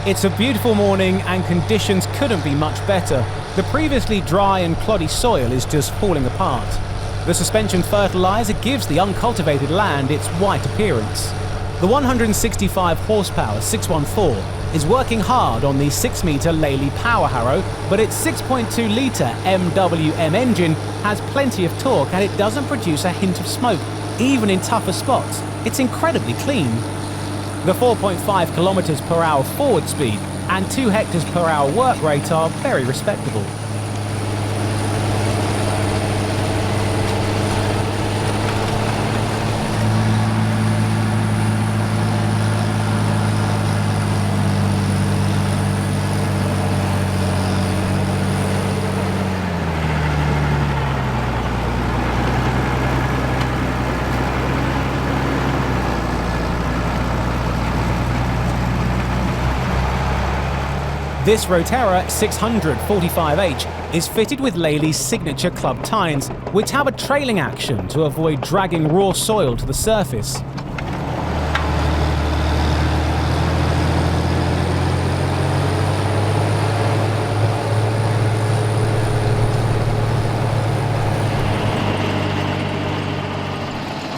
It's a beautiful morning and conditions couldn't be much better. The previously dry and cloddy soil is just falling apart. The suspension fertilizer gives the uncultivated land its white appearance. The 165 horsepower 614 is working hard on the 6-metre Lely power harrow, but its 6.2 litre MWM engine has plenty of torque and it doesn't produce a hint of smoke, even in tougher spots. It's incredibly clean. The 4.5 kilometers per hour forward speed and 2 hectares per hour work rate are very respectable. This Roterra 645H is fitted with Lely's signature club tines, which have a trailing action to avoid dragging raw soil to the surface.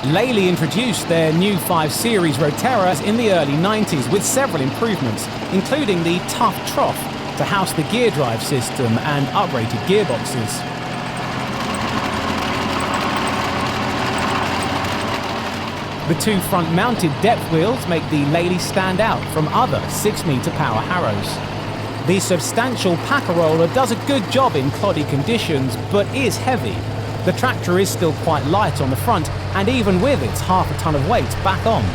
Lely introduced their new 5 Series Roterras in the early 90s with several improvements, including the tough trough to house the gear drive system and uprated gearboxes. The 2 front-mounted depth wheels make the Lely stand out from other 6-metre power harrows. The substantial packer roller does a good job in cloddy conditions, but is heavy. The tractor is still quite light on the front, and even with its half a ton of weight back on.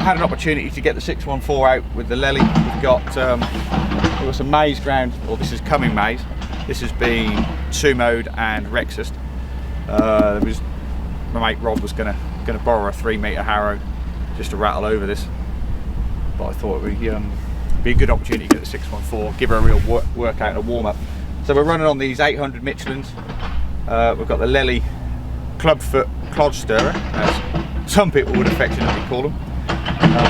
Had an opportunity to get the 614 out with the Lely. We've got some maize ground, or this is coming maize. This has been sumoed and rexused. My mate Rob was gonna borrow a 3-metre harrow just to rattle over this, but I thought it would be a good opportunity to get the 614, give her a real workout and a warm up. So we're running on these 800 Michelins. We've got the Lely clubfoot clod stirrer, as some people would affectionately call them.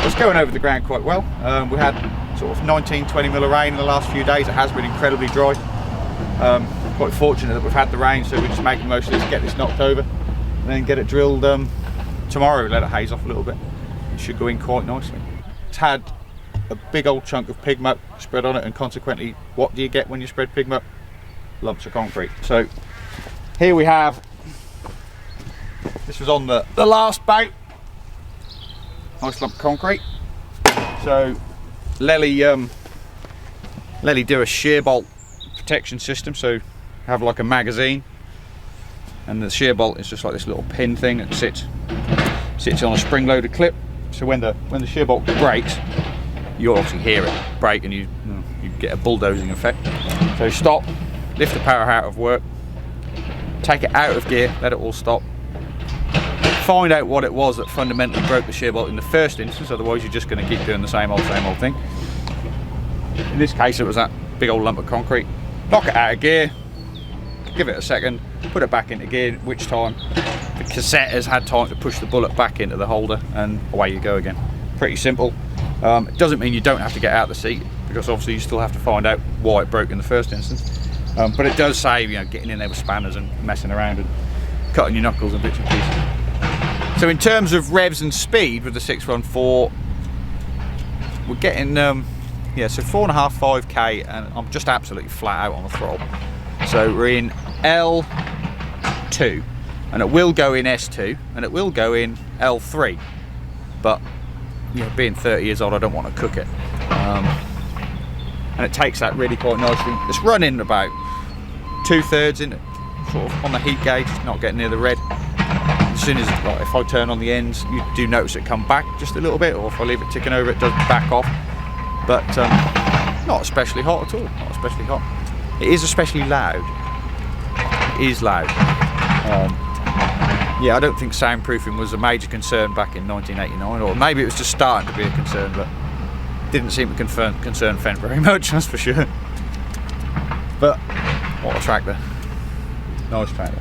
It's going over the ground quite well. We had sort of 19-20 mil of rain in the last few days. It has been incredibly dry. Quite fortunate that we've had the rain, so we're just making most of this, get this knocked over, and then get it drilled tomorrow. Let it haze off a little bit. It should go in quite nicely. It's had a big old chunk of pig muck spread on it, and consequently, what do you get when you spread pig muck? Lumps of concrete. So here we have, this was on the last bout. Nice lump of concrete. So Lely do a shear bolt protection system, so have like a magazine, and the shear bolt is just like this little pin thing that sits on a spring-loaded clip. So when the shear bolt breaks, you obviously hear it break, and you get a bulldozing effect. So stop, lift the power out of work, take it out of gear, let it all stop. Find out what it was that fundamentally broke the shear bolt in the first instance, otherwise you're just going to keep doing the same old thing. In this case it was that big old lump of concrete. Knock it out of gear, give it a second, put it back into gear, which time the cassette has had time to push the bullet back into the holder, and away you go again. Pretty simple. It doesn't mean you don't have to get out of the seat, because obviously you still have to find out why it broke in the first instance. But it does save getting in there with spanners and messing around and cutting your knuckles and bits and pieces. So in terms of revs and speed with the 614, we're getting yeah, so 4.5, 5k, and I'm just absolutely flat out on the throttle. So we're in L2, and it will go in S2, and it will go in L3, but you know, being 30 years old, I don't want to cook it, and it takes that really quite nicely. It's running about 2/3 in, sort of on the heat gauge, not getting near the red. As soon as, like, if I turn on the ends, you do notice it come back just a little bit, or if I leave it ticking over, it does back off. But not especially hot at all, not especially hot. It is especially loud. It is loud. Yeah, I don't think soundproofing was a major concern back in 1989, or maybe it was just starting to be a concern, but didn't seem to concern Fendt very much, that's for sure. But what a tractor. Nice tractor.